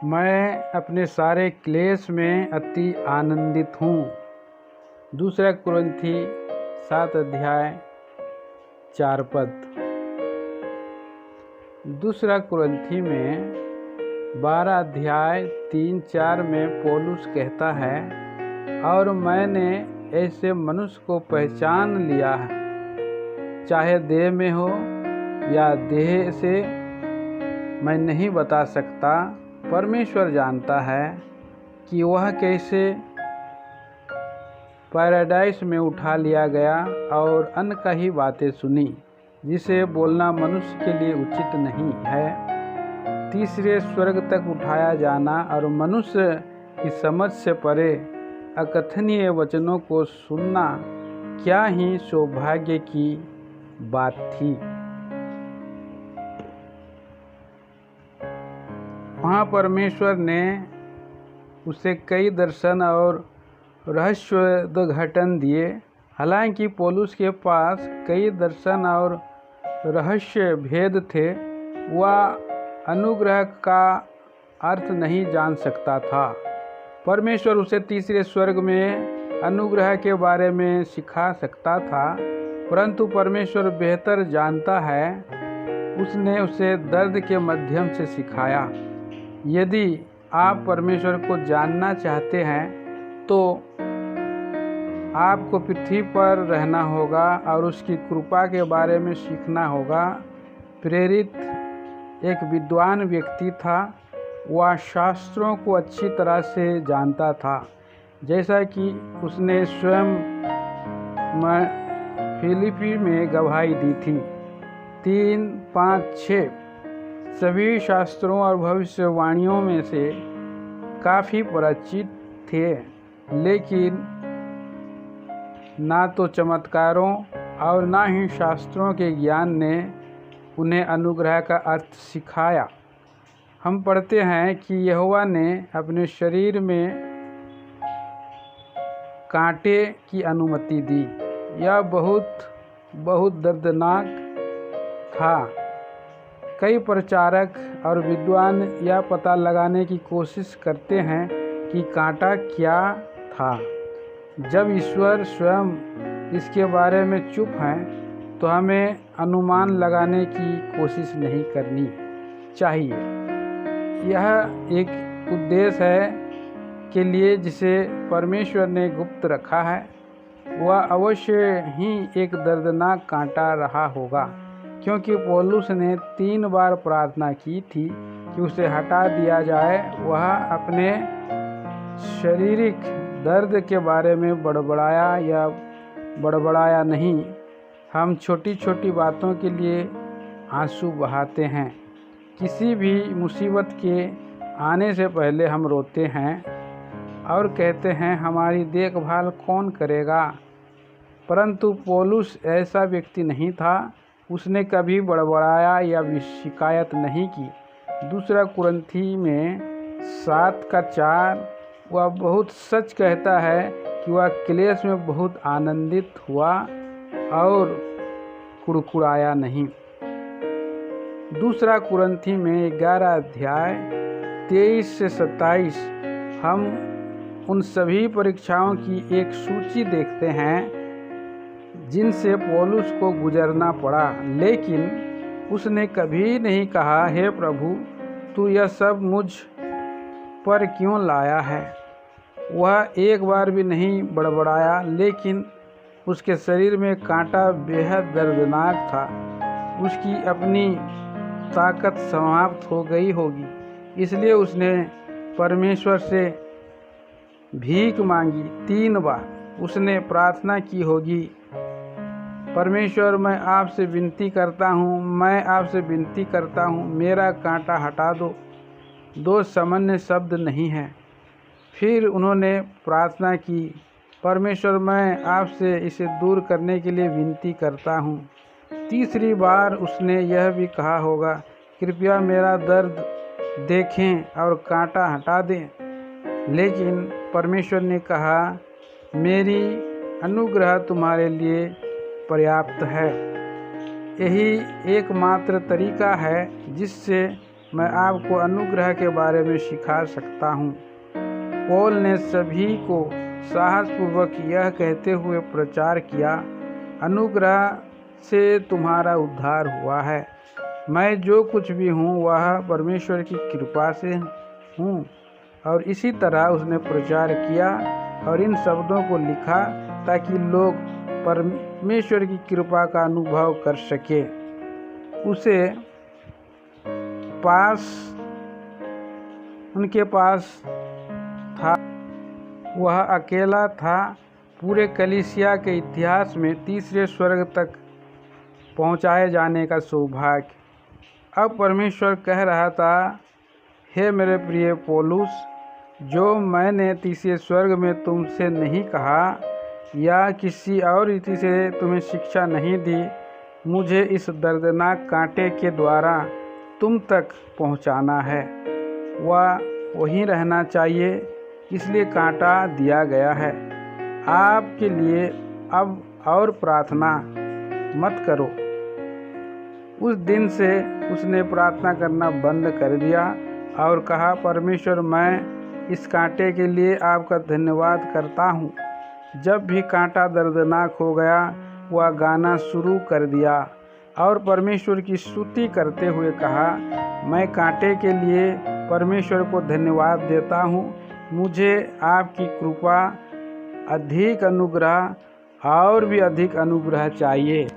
मैं अपने सारे क्लेश में अति आनंदित हूँ। 2 कुरिन्थी 7 अध्याय 4 पद। 2 कुरिन्थी में 12 अध्याय 3-4 में पौलुस कहता है, और मैंने ऐसे मनुष्य को पहचान लिया है, चाहे देह में हो या देह से मैं नहीं बता सकता, परमेश्वर जानता है कि वह कैसे पैराडाइस में उठा लिया गया और अन्न का ही बातें सुनी, जिसे बोलना मनुष्य के लिए उचित नहीं है। तीसरे स्वर्ग तक उठाया जाना और मनुष्य की समझ से परे अकथनीय वचनों को सुनना क्या ही सौभाग्य की बात थी। वहाँ परमेश्वर ने उसे कई दर्शन और रहस्योद्घाटन दिए। हालांकि पौलुस के पास कई दर्शन और रहस्य भेद थे, वह अनुग्रह का अर्थ नहीं जान सकता था। परमेश्वर उसे तीसरे स्वर्ग में अनुग्रह के बारे में सिखा सकता था, परंतु परमेश्वर बेहतर जानता है। उसने उसे दर्द के माध्यम से सिखाया। यदि आप परमेश्वर को जानना चाहते हैं तो आपको पृथ्वी पर रहना होगा और उसकी कृपा के बारे में सीखना होगा। प्रेरित एक विद्वान व्यक्ति था। वह शास्त्रों को अच्छी तरह से जानता था, जैसा कि उसने स्वयं फिलिपी में गवाही दी थी। 3-5-6 सभी शास्त्रों और भविष्यवाणियों में से काफ़ी परिचित थे, लेकिन ना तो चमत्कारों और ना ही शास्त्रों के ज्ञान ने उन्हें अनुग्रह का अर्थ सिखाया। हम पढ़ते हैं कि यहोवा ने अपने शरीर में कांटे की अनुमति दी। यह बहुत दर्दनाक था। कई प्रचारक और विद्वान यह पता लगाने की कोशिश करते हैं कि कांटा क्या था। जब ईश्वर स्वयं इसके बारे में चुप हैं, तो हमें अनुमान लगाने की कोशिश नहीं करनी चाहिए। यह एक उद्देश्य है के लिए जिसे परमेश्वर ने गुप्त रखा है। वह अवश्य ही एक दर्दनाक कांटा रहा होगा, क्योंकि पौलुस ने 3 बार प्रार्थना की थी कि उसे हटा दिया जाए। वह अपने शारीरिक दर्द के बारे में बड़बड़ाया नहीं। हम छोटी छोटी बातों के लिए आंसू बहाते हैं। किसी भी मुसीबत के आने से पहले हम रोते हैं और कहते हैं, हमारी देखभाल कौन करेगा। परंतु पौलुस ऐसा व्यक्ति नहीं था। उसने कभी बड़बड़ाया या शिकायत नहीं की। 2 कुरिन्थी में 7-4 वह बहुत सच कहता है कि वह क्लेश में बहुत आनंदित हुआ और कुड़कुड़ाया नहीं। 2 कुरिन्थी में 11 अध्याय 23-27 हम उन सभी परीक्षाओं की एक सूची देखते हैं जिनसे पौलुस को गुजरना पड़ा, लेकिन उसने कभी नहीं कहा, हे प्रभु, तू यह सब मुझ पर क्यों लाया है। वह एक बार भी नहीं बड़बड़ाया, लेकिन उसके शरीर में कांटा बेहद दर्दनाक था। उसकी अपनी ताकत समाप्त हो गई होगी, इसलिए उसने परमेश्वर से भीख मांगी। 3 बार उसने प्रार्थना की होगी, परमेश्वर, मैं आपसे विनती करता हूँ, मेरा कांटा हटा दो। 2 सामान्य शब्द नहीं हैं। फिर उन्होंने प्रार्थना की, परमेश्वर, मैं आपसे इसे दूर करने के लिए विनती करता हूँ। तीसरी बार उसने यह भी कहा होगा, कृपया मेरा दर्द देखें और कांटा हटा दें। लेकिन परमेश्वर ने कहा, मेरी अनुग्रह तुम्हारे लिए पर्याप्त है। यही एकमात्र तरीका है जिससे मैं आपको अनुग्रह के बारे में सिखा सकता हूँ। पौल ने सभी को साहसपूर्वक यह कहते हुए प्रचार किया, अनुग्रह से तुम्हारा उद्धार हुआ है। मैं जो कुछ भी हूँ वह परमेश्वर की कृपा से हूँ। और इसी तरह उसने प्रचार किया और इन शब्दों को लिखा ताकि लोग परमेश्वर की कृपा का अनुभव कर सके। उनके पास था, वह अकेला था पूरे कलीसिया के इतिहास में तीसरे स्वर्ग तक पहुंचाए जाने का सौभाग्य। अब परमेश्वर कह रहा था, हे मेरे प्रिय पौलुस, जो मैंने तीसरे स्वर्ग में तुमसे नहीं कहा या किसी और रीति से तुम्हें शिक्षा नहीं दी, मुझे इस दर्दनाक कांटे के द्वारा तुम तक पहुंचाना है। वह वहीं रहना चाहिए, इसलिए कांटा दिया गया है। आपके लिए अब और प्रार्थना मत करो। उस दिन से उसने प्रार्थना करना बंद कर दिया और कहा, परमेश्वर, मैं इस कांटे के लिए आपका धन्यवाद करता हूँ। जब भी कांटा दर्दनाक हो गया, वह गाना शुरू कर दिया और परमेश्वर की स्तुति करते हुए कहा, मैं कांटे के लिए परमेश्वर को धन्यवाद देता हूँ। मुझे आपकी कृपा, अधिक अनुग्रह और भी अधिक अनुग्रह चाहिए।